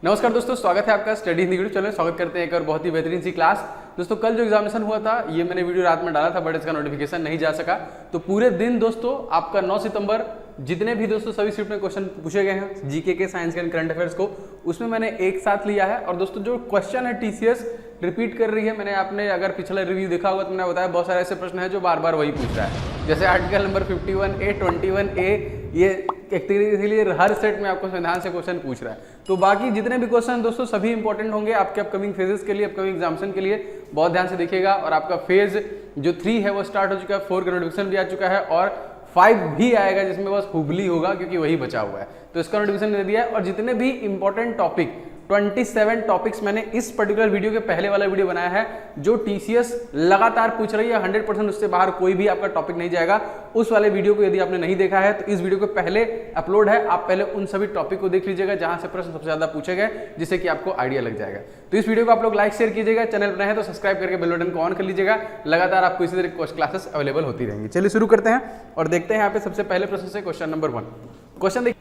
नमस्कार दोस्तों, स्वागत है आपका स्टडी हिंदी वीडियो चैनल। स्वागत करते हैं एक और बहुत ही बेहतरीन सी क्लास। दोस्तों कल जो एग्जामिनेशन हुआ था ये मैंने वीडियो रात में डाला था, बट इसका नोटिफिकेशन नहीं जा सका। तो पूरे दिन दोस्तों आपका 9 सितंबर जितने भी दोस्तों सभी शिफ्ट में क्वेश्चन पूछे गए हैं जीके के, साइंस के, करंट अफेयर्स को, उसमें मैंने एक साथ लिया है। और दोस्तों जो क्वेश्चन है टीसीएस रिपीट कर रही है। मैंने आपने अगर पिछला रिव्यू देखा होगा तो मैंने बताया बहुत सारे ऐसे प्रश्न है जो बार बार वही पूछ रहा है। जैसे आर्टिकल नंबर 51A 21A ये एक तरीके के लिए हर सेट में आपको संविधान से क्वेश्चन पूछ रहा है। तो बाकी जितने भी क्वेश्चन दोस्तों सभी इंपॉर्टेंट होंगे आपके अपकमिंग फेजेस के लिए, अपकमिंग एग्जामिनेशन के लिए। बहुत ध्यान से देखिएगा। और आपका फेज जो 3 है वो स्टार्ट हो चुका है, 4 का नोटिफिकेशन भी आ चुका है और 5 भी आएगा जिसमें बस हुबली होगा क्योंकि वही बचा हुआ है। तो इसका नोटिफिकेशन दे दिया है। और जितने भी इंपॉर्टेंट टॉपिक 27 टॉपिक्स मैंने इस पर्टिकुलर वीडियो के पहले वाला वीडियो बनाया है जो टीसीएस लगातार पूछ रही है। 100% उससे बाहर कोई भी आपका टॉपिक नहीं जाएगा। उस वाले वीडियो को यदि आपने नहीं देखा है तो इस वीडियो के पहले अपलोड है, आप पहले उन सभी टॉपिक को देख लीजिएगा जहां से प्रश्न सबसे ज्यादा पूछे गए, जिससे कि आपको आइडिया लग जाएगा। तो इस वीडियो को आप लोग लाइक शेयर कीजिएगा, चैनल पर है तो सब्सक्राइब करके बेल बटन को ऑन कर लीजिएगा। लगातार आपको इसी तरह क्लासेस अवेलेबल होती रहेंगी। चलिए शुरू करते हैं और देखते हैं यहाँ पे सबसे पहले प्रश्न से क्वेश्चन नंबर 1। क्वेश्चन देखिए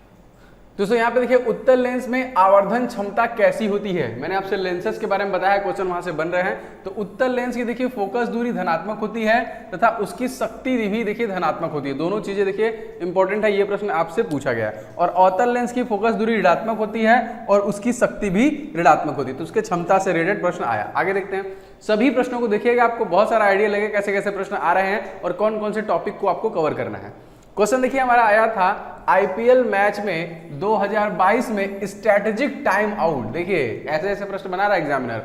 दोस्तों, यहाँ पे देखिए उत्तल लेंस में आवर्धन क्षमता कैसी होती है। मैंने आपसे लेंसेज के बारे में बताया, क्वेश्चन वहां से बन रहे हैं। तो उत्तल लेंस की देखिए फोकस दूरी धनात्मक होती है तथा उसकी शक्ति भी देखिए धनात्मक होती है। दोनों चीजें देखिए इंपॉर्टेंट है, ये प्रश्न आपसे पूछा गया है। और अवतल लेंस की फोकस दूरी ऋणात्मक होती है और उसकी शक्ति भी ऋणात्मक होती है। तो उसके क्षमता से रिलेटेड प्रश्न आया। आगे देखते हैं। सभी प्रश्नों को देखिएगा, आपको बहुत सारा आइडिया लगेगा कैसे कैसे प्रश्न आ रहे हैं और कौन कौन से टॉपिक को आपको कवर करना है। क्वेश्चन देखिए हमारा आया था आईपीएल मैच में 2022 में स्ट्रेटेजिक टाइम आउट। देखिए ऐसे ऐसे प्रश्न बना रहा है एग्जामिनर,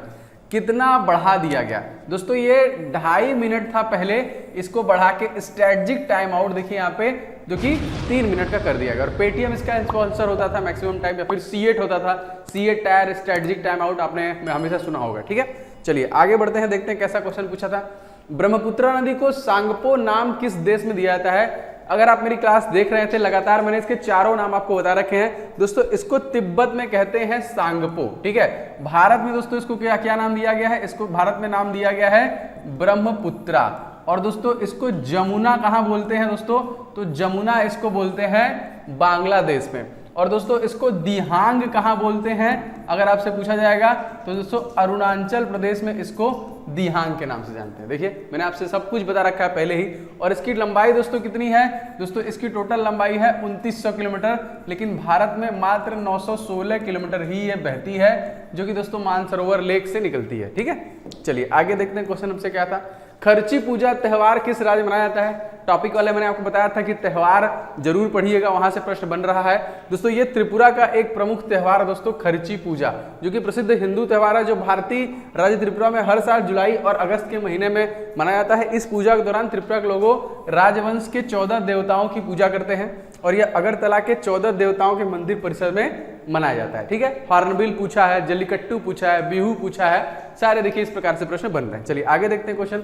कितना बढ़ा दिया गया। दोस्तों ये 2.5 मिनट था पहले, इसको बढ़ा के स्ट्रेटेजिक टाइम आउट देखिए यहाँ पे जो कि 3 मिनट का कर दिया गया। और पेटीएम इसका स्पॉन्सर होता था मैक्सिमम टाइम, या फिर C8 होता था, C8 tyre strategic time out आपने हमेशा सुना होगा। ठीक है, चलिए आगे बढ़ते हैं, देखते हैं कैसा क्वेश्चन पूछा था। ब्रह्मपुत्र नदी को सांगपो नाम किस देश में दिया जाता है। अगर आप मेरी क्लास देख रहे थे लगातार, मैंने इसके चारों नाम आपको बता रखे हैं। दोस्तों इसको तिब्बत में कहते हैं सांगपो। ठीक है, भारत में दोस्तों इसको क्या क्या नाम दिया गया है, इसको भारत में नाम दिया गया है ब्रह्मपुत्रा। और दोस्तों इसको जमुना कहाँ बोलते हैं दोस्तों, तो जमुना इसको बोलते हैं बांग्लादेश में। और दोस्तों इसको दिहांग कहाँ बोलते हैं, अगर आपसे पूछा जाएगा तो दोस्तों अरुणाचल प्रदेश में इसको दिहांग के नाम से जानते हैं। देखिए मैंने आपसे सब कुछ बता रखा है पहले ही। और इसकी लंबाई दोस्तों कितनी है, दोस्तों इसकी टोटल लंबाई है 2900 किलोमीटर, लेकिन भारत में मात्र 916 किलोमीटर ही ये बहती है, जो कि दोस्तों मानसरोवर लेक से निकलती है। ठीक है, चलिए आगे देखते हैं क्वेश्चन हमसे क्या था। खर्ची पूजा त्योहार किस राज्य में मनाया जाता है। टॉपिक वाले मैंने आपको बताया था कि त्योहार जरूर पढ़िएगा, वहां से प्रश्न बन रहा है। दोस्तों ये त्रिपुरा का एक प्रमुख त्योहार है दोस्तों खर्ची पूजा, जो कि प्रसिद्ध हिंदू त्योहार है, जो भारतीय राज्य त्रिपुरा में हर साल जुलाई और अगस्त के महीने में मनाया जाता है। इस पूजा के दौरान त्रिपुरा के लोगों राजवंश के 14 देवताओं की पूजा करते हैं और यह अगरतला के 14 देवताओं के मंदिर परिसर में मनाया जाता है। ठीक है, हॉर्नबिल पूछा है, जल्लीकट्टू पूछा है, बिहू पूछा है, सारे देखिए इस प्रकार से प्रश्न बन रहे हैं। चलिए आगे देखते हैं क्वेश्चन।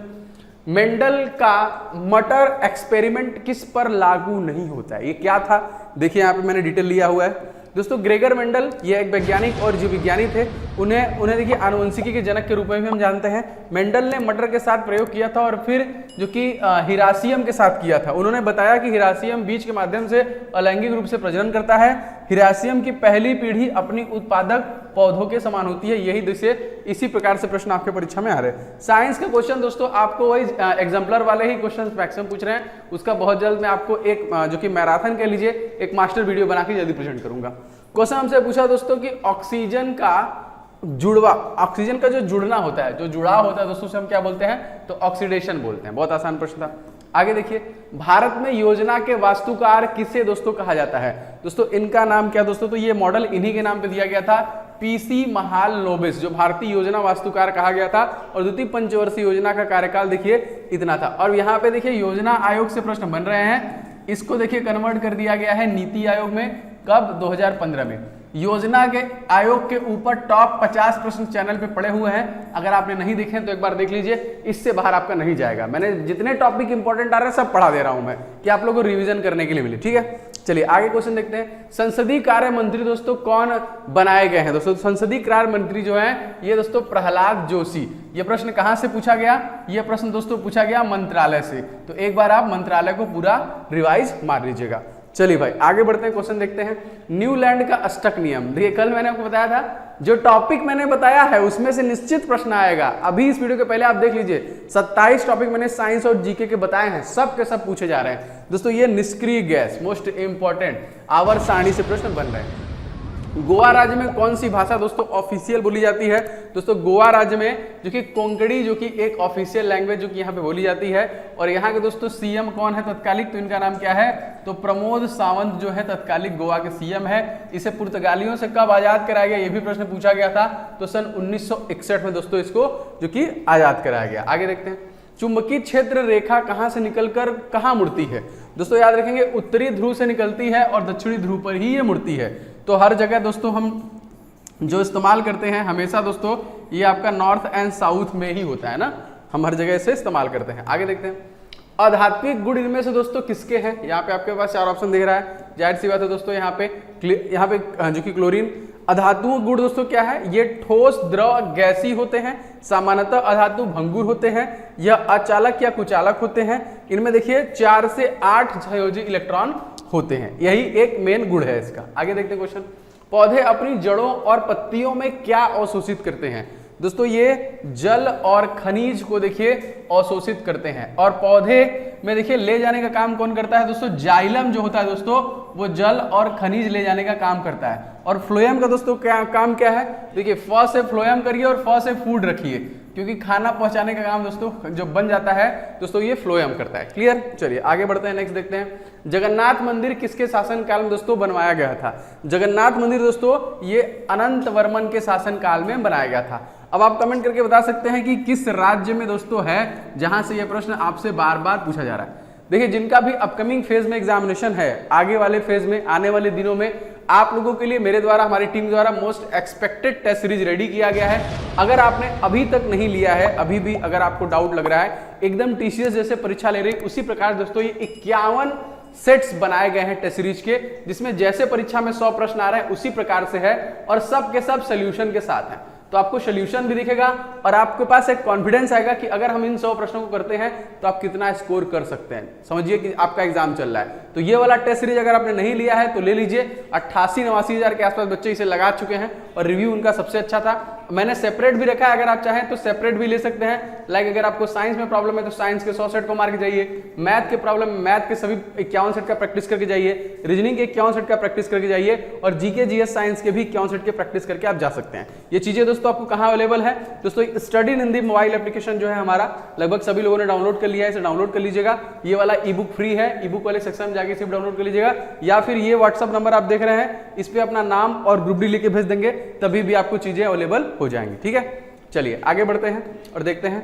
मेंडल का मटर एक्सपेरिमेंट किस पर लागू नहीं होता है, ये क्या था। देखिए यहाँ पे मैंने डिटेल लिया हुआ है। दोस्तों ग्रेगर मेंडल ये एक वैज्ञानिक और जीव विज्ञानी थे। उन्हें देखिए आनुवंशिकी के जनक के रूप में भी हम जानते हैं। मेंडल ने मटर के साथ प्रयोग किया था और फिर जो कि हिरासियम के साथ किया था। उन्होंने बताया कि हिरासियम बीज के माध्यम से अलैंगिक रूप से प्रजनन करता है। हिरासियम की पहली पीढ़ी अपनी उत्पादक पौधों के समान होती है। यही देखिए इसी प्रकार से प्रश्न आपके परीक्षा में आ रहे हैं। साइंस का क्वेश्चन दोस्तों आपको वही एग्जाम्पलर वाले ही क्वेश्चन मैक्सिमम पूछ रहे हैं। उसका बहुत जल्द मैं आपको एक जो कि मैराथन कह लीजिए एक मास्टर वीडियो बना के जल्दी प्रेजेंट करूंगा। क्वेश्चन हमसे पूछा दोस्तों कि ऑक्सीजन का जुड़वा, ऑक्सीजन का जो जुड़ना होता है, जो जुड़ाव होता है दोस्तों से हम क्या बोलते हैं, तो ऑक्सीडेशन बोलते हैं। बहुत आसान प्रश्न था। आगे देखिए, भारत में योजना के वास्तुकार किसे दोस्तों कहा जाता है। दोस्तों इनका नाम क्या दोस्तों, तो ये मॉडल इन्हीं के नाम पे दिया गया था, पीसी महालनोबिस, जो भारतीय योजना वास्तुकार कहा गया था। और द्वितीय पंचवर्षीय योजना का कार्यकाल देखिए इतना था। और यहाँ पे देखिए योजना आयोग से प्रश्न बन रहे हैं। इसको देखिए कन्वर्ट कर दिया गया है नीति आयोग में, कब, 2015 में। योजना के आयोग के ऊपर टॉप 50 प्रश्न चैनल पे पड़े हुए हैं। अगर आपने नहीं देखे तो एक बार देख लीजिए, इससे बाहर आपका नहीं जाएगा। मैंने जितने टॉपिक इंपॉर्टेंट आ रहे हैं सब पढ़ा दे रहा हूं मैं, कि आप लोगों को रिवीजन करने के लिए मिले। ठीक है, चलिए आगे क्वेश्चन देखते हैं। संसदीय कार्य मंत्री दोस्तों कौन बनाए गए हैं। दोस्तों संसदीय कार्य मंत्री जो है ये दोस्तों प्रहलाद जोशी। ये प्रश्न कहां से पूछा गया, ये प्रश्न दोस्तों पूछा गया मंत्रालय से। तो एक बार आप मंत्रालय को पूरा रिवाइज मार लीजिएगा। चलिए भाई आगे बढ़ते हैं, क्वेश्चन देखते हैं। न्यूलैंड का अष्टक नियम, देखिए कल मैंने आपको बताया था जो टॉपिक मैंने बताया है उसमें से निश्चित प्रश्न आएगा। अभी इस वीडियो के पहले आप देख लीजिए 27 टॉपिक मैंने साइंस और जीके के बताए हैं, सब के सब पूछे जा रहे हैं दोस्तों। ये निष्क्रिय गैस मोस्ट इंपॉर्टेंट आवर सारणी से प्रश्न बन रहे हैं। गोवा राज्य में कौन सी भाषा दोस्तों ऑफिशियल बोली जाती है? दोस्तों गोवा राज्य में जो कि कोंकणी जो कि एक ऑफिशियल लैंग्वेज जो कि यहाँ पे बोली जाती है। और यहाँ के दोस्तों सीएम कौन है तत्कालिक, तो इनका नाम क्या है? तो प्रमोद सावंत जो है तत्कालिक गोवा के सीएम है। इसे पुर्तगालियों से कब आजाद कराया गया, ये भी प्रश्न पूछा गया था, तो सन 1961 में दोस्तों इसको जो कि आजाद कराया गया। आगे देखते हैं, चुंबकीय क्षेत्र रेखा कहां से निकलकर कहां मुड़ती है? दोस्तों याद रखेंगे उत्तरी ध्रुव से निकलती है और दक्षिणी ध्रुव पर ही ये मुड़ती है। तो हर जगह दोस्तों हम जो इस्तेमाल करते हैं हमेशा दोस्तों ये आपका नॉर्थ एंड साउथ में ही होता है ना, हम हर जगह इसे इस्तेमाल करते हैं। आगे देखते हैं, अधात्विक गुण इनमें से दोस्तों किसके हैं? यहाँ पे आपके पास 4 ऑप्शन दिख रहा है, जाहिर सी बात है दोस्तों यहाँ पे जो कि क्लोरीन। अधातुओं गुण दोस्तों क्या है? ये ठोस द्रव गैसी होते हैं, सामान्यतः अधातु भंगुर होते हैं, यह अचालक या कुचालक होते हैं। इनमें देखिए 4 से 8 संयोजी इलेक्ट्रॉन होते हैं, यही एक मेन गुण है इसका। आगे देखते हैं क्वेश्चन, पौधे अपनी जड़ों और पत्तियों में क्या अवशोषित करते हैं? दोस्तों ये जल और खनिज को देखिए अवशोषित करते हैं। और पौधे में देखिए ले जाने का काम कौन करता है दोस्तों? जाइलम जो होता है दोस्तों वो जल और खनिज ले जाने का काम करता है। और फ्लोएम का दोस्तों क्या काम क्या है? देखिए फ से फ्लोएम करिए और फ से फूड रखिए, क्योंकि खाना पहुंचाने का काम दोस्तों जो बन जाता है दोस्तों ये फ्लोएम करता है। क्लियर? चलिए आगे बढ़ते हैं, नेक्स्ट देखते हैं, जगन्नाथ मंदिर किसके शासन काल में दोस्तों बनवाया गया था? जगन्नाथ मंदिर दोस्तों ये अनंत वर्मन के शासन काल में बनाया गया था। अब आप कमेंट करके बता सकते हैं कि किस राज्य में दोस्तों है जहां से यह प्रश्न आपसे बार बार पूछा जा रहा है। देखिए जिनका भी अपकमिंग फेज में एग्जामिनेशन है, आगे वाले फेज में आने वाले दिनों में आप लोगों के लिए मेरे द्वारा हमारी टीम द्वारा most expected test series ready किया गया है। अगर आपने अभी तक नहीं लिया है, अभी भी अगर आपको डाउट लग रहा है, एकदम टीसीएस जैसे परीक्षा ले रही उसी प्रकार दोस्तों ये 51 सेट्स बनाए गए हैं टेस्ट सीरीज के, जिसमें जैसे परीक्षा में 100 प्रश्न आ रहे हैं उसी प्रकार से है और सब के सब सोल्यूशन के साथ हैं। तो आपको सोल्यूशन भी दिखेगा और आपके पास एक कॉन्फिडेंस आएगा कि अगर हम इन 100 प्रश्नों को करते हैं तो आप कितना स्कोर कर सकते हैं। समझिए कि आपका एग्जाम चल रहा है, तो ये वाला टेस्ट सीरीज अगर आपने नहीं लिया है तो ले लीजिए। 88-89 हज़ार के आसपास बच्चे इसे लगा चुके हैं और रिव्यू उनका सबसे अच्छा था। मैंने सेपरेट भी रखा है, अगर आप चाहें तो सेपरेट भी ले सकते हैं। लाइक अगर आपको साइंस में प्रॉब्लम है तो साइंस के 100 सेट को मार के जाइए, मैथ के प्रॉब्लम में मैथ के सभी 51 सेट का प्रैक्टिस करके जाइए, रीजनिंग के 51 सेट का प्रैक्टिस करके जाइए और जीके जीएस साइंस के भी 51 सेट के प्रैक्टिस करके आप जा सकते हैं। ये चीजें दोस्तों आपको कहाँ अवेलेबल है? दोस्तों study in Hindi mobile application जो है हमारा, लगभग सभी लोगों ने डाउनलोड कर लिया है, इसे डाउनलोड कर लीजिएगा। ये वाला ई बुक फ्री है, ई बुक वाले सेक्शन में जाके सिर्फ डाउनलोड कर लीजिएगा, या फिर ये व्हाट्सअप नंबर आप देख रहे हैं इस पे अपना नाम और ग्रुप डी लिख के भेज देंगे, तभी भी आपको चीजें अवेलेबल हो जाएंगी। ठीक है, चलिए आगे बढ़ते हैं और देखते हैं।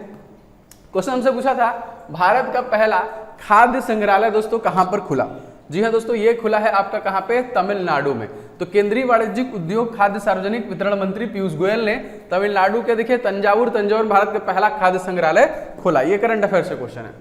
क्वेश्चन हमसे पूछा था भारत का पहला खाद्य संग्रहालय दोस्तों कहां पर खुला? जी हाँ दोस्तों, ये खुला है आपका कहां पे? तमिलनाडु में। तो केंद्रीय वाणिज्यिक उद्योग खाद्य सार्वजनिक वितरण मंत्री पीयूष गोयल ने तमिलनाडु के देखिए तंजावुर में भारत का पहला खाद्य संग्रहालय खोला। ये करंट अफेयर से क्वेश्चन है।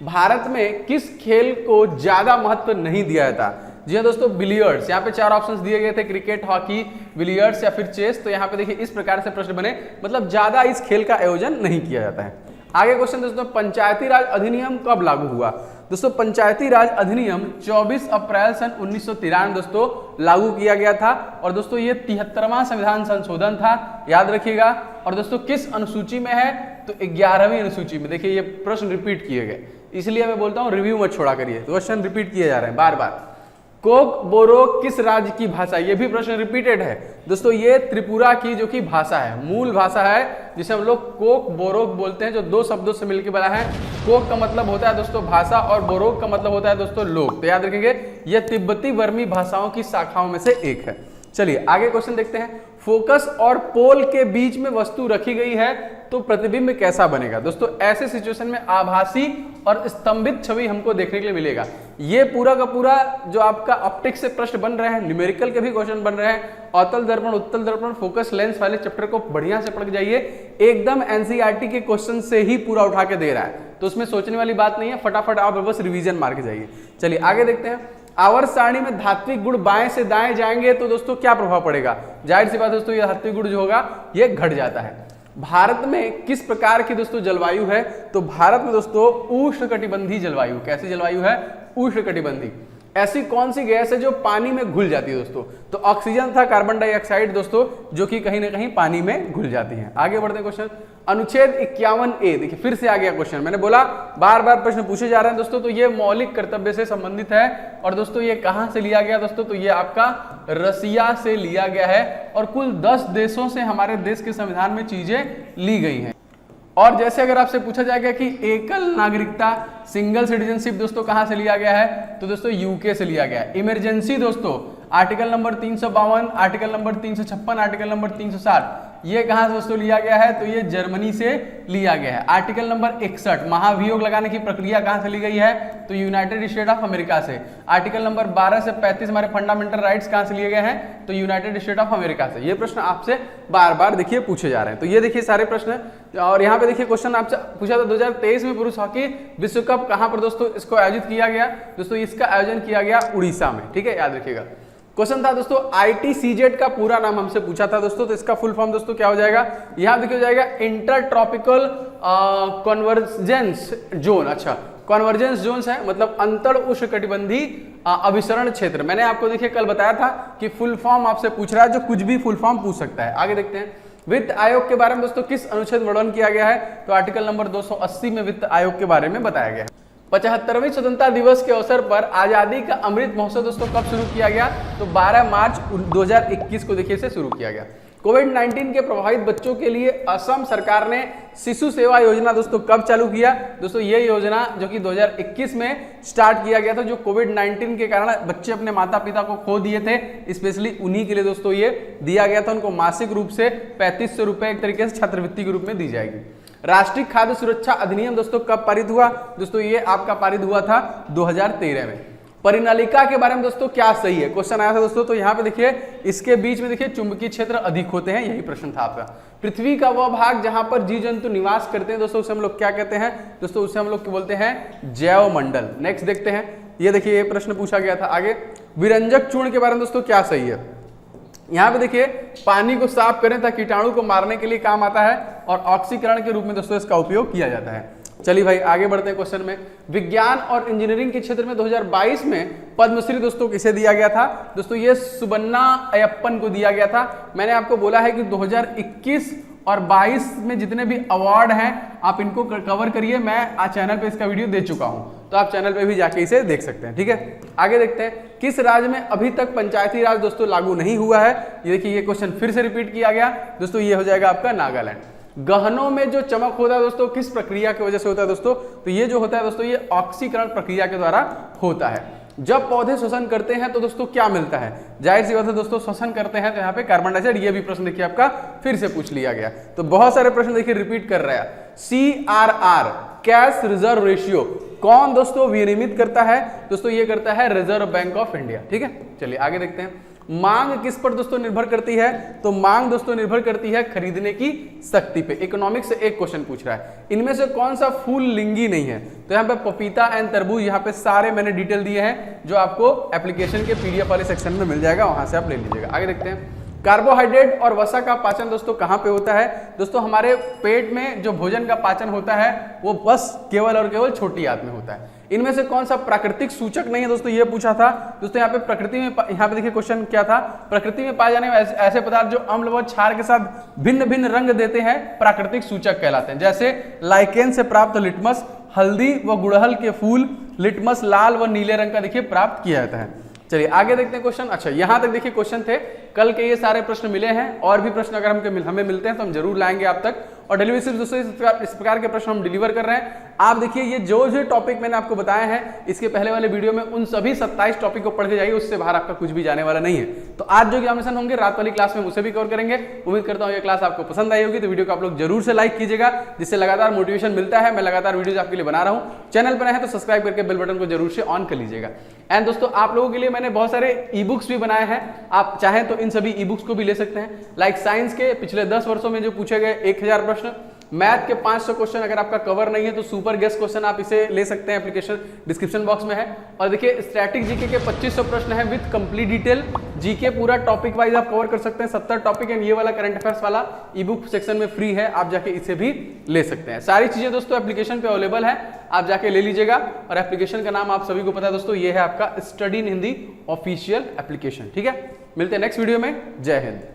भारत में किस खेल को ज्यादा महत्व नहीं दिया जाता? जी हाँ दोस्तों, बिलियर्ड्स। यहाँ पे 4 ऑप्शंस दिए गए थे, क्रिकेट, हॉकी, बिलियर्ड्स या फिर चेस। तो यहाँ पे देखिए इस प्रकार से प्रश्न बने, मतलब ज्यादा इस खेल का आयोजन नहीं किया जाता है। आगे क्वेश्चन दोस्तों, पंचायती राज अधिनियम कब लागू हुआ? दोस्तों पंचायती राज अधिनियम 24 अप्रैल सन 1993 दोस्तों लागू किया गया था और दोस्तों ये 73वां संविधान संशोधन था, याद रखिएगा। और दोस्तों किस अनुसूची में है? तो 11वीं अनुसूची में। देखिए ये प्रश्न रिपीट किए गए, इसलिए मैं बोलता हूं रिव्यू मत छोड़ा करिए, तो क्वेश्चन रिपीट किए जा रहे हैं बार बार। कोक बोरोक किस राज्य की भाषा? ये भी प्रश्न रिपीटेड है दोस्तों, ये त्रिपुरा की जो कि भाषा है, मूल भाषा है, जिसे हम लोग कोक बोरोक बोलते हैं, जो 2 शब्दों से मिलकर बना है। कोक का मतलब होता है दोस्तों भाषा और बोरोक का मतलब होता है दोस्तों लोग। तो याद रखेंगे ये तिब्बती वर्मी भाषाओं की शाखाओं में से एक है। चलिए आगे क्वेश्चन देखते हैं। फोकस और पोल के बीच में वस्तु रखी गई है तो प्रतिबिंब कैसा बनेगा? दोस्तों ऐसे सिचुएशन में आभासी और स्तंभित छवि हमको देखने के लिए मिलेगा। ये पूरा का पूरा जो आपका ऑप्टिक्स से प्रश्न बन रहे हैं, न्यूमेरिकल के भी क्वेश्चन बन रहे हैं, अवतल दर्पण, उत्तल दर्पण, फोकस लेंस वाले चैप्टर को बढ़िया से पढ़ के जाइए। एकदम एनसीईआरटी के क्वेश्चन से ही पूरा उठा के दे रहा है, तो उसमें सोचने वाली बात नहीं है, फटाफट आप बस रिवीजन मार के जाइए। चलिए आगे देखते हैं। आवर्त सारणी में धात्विक गुण बाएं से दाएं जाएंगे तो दोस्तों क्या प्रभाव पड़ेगा? जाहिर सी बात है दोस्तों, ये धात्विक गुण जो होगा ये घट जाता है। भारत में किस प्रकार की दोस्तों जलवायु है? तो भारत में दोस्तों उष्णकटिबंधीय जलवायु। कैसी जलवायु है? उष्णकटिबंधीय। ऐसी कौन सी गैस है जो पानी में घुल जाती है दोस्तों? तो ऑक्सीजन था, कार्बन डाइऑक्साइड दोस्तों, जो कि कहीं ना कहीं पानी में घुल जाती है। आगे बढ़ते हैं क्वेश्चन अनुच्छेद 51A, देखिए फिर से आ गया क्वेश्चन। मैंने बोला बार बार प्रश्न पूछे जा रहे हैं दोस्तों, तो ये मौलिक कर्तव्य से संबंधित है। और दोस्तों ये कहां से लिया गया दोस्तों? तो ये आपका रसिया से लिया गया है और कुल 10 देशों से हमारे देश के संविधान में चीजें ली गई हैं। और जैसे अगर आपसे पूछा जाएगा कि एकल नागरिकता सिंगल सिटीजनशिप दोस्तों कहां से लिया गया है? तो दोस्तों यूके से लिया गया है। इमरजेंसी दोस्तों article number 352, article number 356, article number 360, ये कहां से दोस्तों लिया गया है? तो ये जर्मनी से लिया गया है। आर्टिकल नंबर 61 महाभियोग लगाने की प्रक्रिया कहां से ली गई है? तो यूनाइटेड स्टेट ऑफ अमेरिका से। आर्टिकल नंबर 12 से 35 हमारे फंडामेंटल राइट्स कहां से लिए गए हैं? तो यूनाइटेड स्टेट ऑफ अमेरिका से। ये प्रश्न आपसे बार बार देखिए पूछे जा रहे हैं। तो ये देखिए सारे प्रश्न। और यहाँ पे देखिए क्वेश्चन आपसे पूछा था 2023 में पुरुष हॉकी विश्व कप कहां पर दोस्तों इसको आयोजित किया गया? दोस्तों इसका आयोजन किया गया उड़ीसा में, ठीक है, याद रखिएगा। क्वेश्चन था दोस्तों ITCZ का पूरा नाम हमसे पूछा था दोस्तों, तो इसका फुल फॉर्म दोस्तों क्या हो जाएगा? यहां देखिए हो जाएगा इंटर ट्रॉपिकल कन्वर्जेंस जोन। अच्छा, कन्वर्जेंस जोन्स है मतलब अंतर उष्णकटिबंधी अभिसरण क्षेत्र। मैंने आपको देखिए कल बताया था कि फुल फॉर्म आपसे पूछ रहा है, जो कुछ भी फुल फॉर्म पूछ सकता है। आगे देखते हैं वित्त आयोग के बारे में दोस्तों किस अनुच्छेद में वर्णन किया गया है? तो आर्टिकल नंबर 280 में वित्त आयोग के बारे में बताया गया है। 75वें स्वतंत्रता दिवस के अवसर पर आजादी का अमृत महोत्सव दोस्तों कब शुरू किया गया? तो 12 मार्च 2021 को देखिए से शुरू किया गया। कोविड-19 के प्रभावित बच्चों के लिए असम सरकार ने शिशु सेवा योजना दोस्तों कब चालू किया? दोस्तों ये योजना जो कि 2021 में स्टार्ट किया गया था, जो कोविड-19 के कारण बच्चे अपने माता पिता को खो दिए थे, स्पेशली उन्हीं के लिए दोस्तों ये दिया गया था। उनको मासिक रूप से 3500 रुपए एक तरीके से छात्रवृत्ति के रूप में दी जाएगी। राष्ट्रीय खाद्य सुरक्षा अधिनियम दोस्तों कब पारित हुआ? दोस्तों ये आपका पारित हुआ था 2013 में। परिनालिका के बारे में दोस्तों क्या सही है? क्वेश्चन आया था दोस्तों, तो यहाँ पे देखिए इसके बीच में देखिए चुंबकीय क्षेत्र अधिक होते हैं, यही प्रश्न था आपका। पृथ्वी का वह भाग जहां पर जीव जंतु निवास करते हैं दोस्तों, उसे हम लोग क्या कहते हैं? दोस्तों उसे हम लोग बोलते हैं जैव मंडल। नेक्स्ट देखते हैं, ये देखिए ये प्रश्न पूछा गया था। आगे विरंजक चूर्ण के बारे में दोस्तों क्या सही है? यहाँ पे देखिए पानी को साफ करें तथा कीटाणु को मारने के लिए काम आता है और ऑक्सीकरण के रूप में दोस्तों इसका उपयोग किया जाता है। चलिए भाई आगे बढ़ते हैं क्वेश्चन में। विज्ञान और इंजीनियरिंग के क्षेत्र में 2022 में पद्मश्री दोस्तों किसे दिया गया था? दोस्तों ये सुबन्ना अयप्पन को दिया गया था। मैंने आपको बोला है कि 2021 और 22 में जितने भी अवार्ड हैं आप इनको कवर करिए। मैं आज चैनल पे इसका वीडियो दे चुका हूं, तो आप चैनल पे भी जाके इसे देख सकते हैं, ठीक है। आगे देखते हैं किस राज्य में अभी तक पंचायती राज दोस्तों लागू नहीं हुआ है? ये देखिए ये क्वेश्चन फिर से रिपीट किया गया दोस्तों, ये हो जाएगा आपका नागालैंड। गहनों में जो चमक होता है दोस्तों किस प्रक्रिया की वजह से होता है दोस्तों? तो ये जो होता है दोस्तों ये ऑक्सीकरण प्रक्रिया के द्वारा होता है। जब पौधे श्वसन करते हैं तो दोस्तों क्या मिलता है? जाहिर सी बात है दोस्तों श्वसन करते हैं तो यहाँ पे कार्बन डाइऑक्साइड। ये भी प्रश्न देखिए आपका फिर से पूछ लिया गया, तो बहुत सारे प्रश्न देखिए रिपीट कर रहा है। CRR कैश रिजर्व रेशियो कौन दोस्तों विनियमित करता है? दोस्तों ये करता है रिजर्व बैंक ऑफ इंडिया, ठीक है। चलिए आगे देखते हैं मांग किस पर दोस्तों निर्भर करती है? तो मांग दोस्तों निर्भर करती है खरीदने की शक्ति पे। इकोनॉमिक्स से एक क्वेश्चन पूछ रहा है, इनमें से कौन सा फूल लिंगी नहीं है? तो यहाँ पे पपीता एंड तरबूज, यहाँ पे सारे मैंने डिटेल दिए हैं जो आपको एप्लीकेशन के PDF वाले सेक्शन में मिल जाएगा, वहां से आप ले लीजिएगा। आगे देखते हैं कार्बोहाइड्रेट और वसा का पाचन दोस्तों कहां पे होता है? दोस्तों हमारे पेट में जो भोजन का पाचन होता है वो बस केवल और केवल छोटी आंत में होता है। इनमें से कौन सा प्राकृतिक सूचक नहीं है दोस्तों? ये पूछा था दोस्तों। यहाँ पे प्रकृति में, यहाँ पे देखिए क्वेश्चन क्या था, प्रकृति में पाए जाने वाले ऐसे पदार्थ जो अम्ल व क्षार के साथ भिन्न भिन्न रंग देते हैं प्राकृतिक सूचक कहलाते हैं। जैसे लाइकेन से प्राप्त लिटमस, हल्दी व गुड़हल के फूल लिटमस लाल व नीले रंग का देखिए प्राप्त किया जाता है। चलिए आगे देखते हैं क्वेश्चन। अच्छा यहां तक देखिए क्वेश्चन थे, कल के ये सारे प्रश्न मिले हैं, और भी प्रश्न अगर हमें मिलते हैं तो हम जरूर लाएंगे आप तक। और डेली बेसिस दोस्तों इस प्रकार के प्रश्न हम डिलीवर कर रहे हैं। आप देखिए ये जो टॉपिक मैंने आपको बताया है इसके पहले वाले वीडियो में, उन सभी 27 टॉपिक को पढ़ के जाइए, उससे बाहर आपका कुछ भी जाने वाला नहीं है। तो आज जो एग्जामिनेशन होंगे रात वाली क्लास में उसे भी कवर करेंगे। उम्मीद करता हूँ ये क्लास आपको पसंद आई होगी, तो वीडियो को आप लोग जरूर से लाइक कीजिएगा, जिससे लगातार मोटिवेशन मिलता है। मैं लगातार वीडियोज आपके लिए बना रहा हूँ। चैनल पर आए तो सब्सक्राइब करके बेल बटन को जरूर से ऑन कर लीजिएगा। एंड दोस्तों आप लोगों के लिए मैंने बहुत सारे ई-बुक्स भी बनाए हैं, आप चाहें तो इन सभी ई-बुक्स को भी ले सकते हैं। लाइक साइंस के पिछले 10 वर्षों में जो पूछे गए 1000 प्रश्न, मैथ के 500 क्वेश्चन अगर आपका कवर नहीं है तो सुपर गेस्ट क्वेश्चन आप इसे ले सकते हैं, एप्लीकेशन डिस्क्रिप्शन बॉक्स में है। और देखिए स्टैटिक जीके के 2500 प्रश्न है विद कंप्लीट डिटेल, जीके पूरा टॉपिक वाइज आप कवर कर सकते हैं 70 टॉपिक, एंड ये वाला करंट अफेयर्स वाला ई बुक सेक्शन में फ्री है, आप जाके इसे भी ले सकते हैं। सारी चीजें दोस्तों एप्लीकेशन पे अवेलेबल है, आप जाके ले लीजिएगा। और एप्लीकेशन का नाम आप सभी को पता है दोस्तों, ये है आपका study in Hindi official application. ठीक है, मिलते हैं नेक्स्ट वीडियो में। जय हिंद।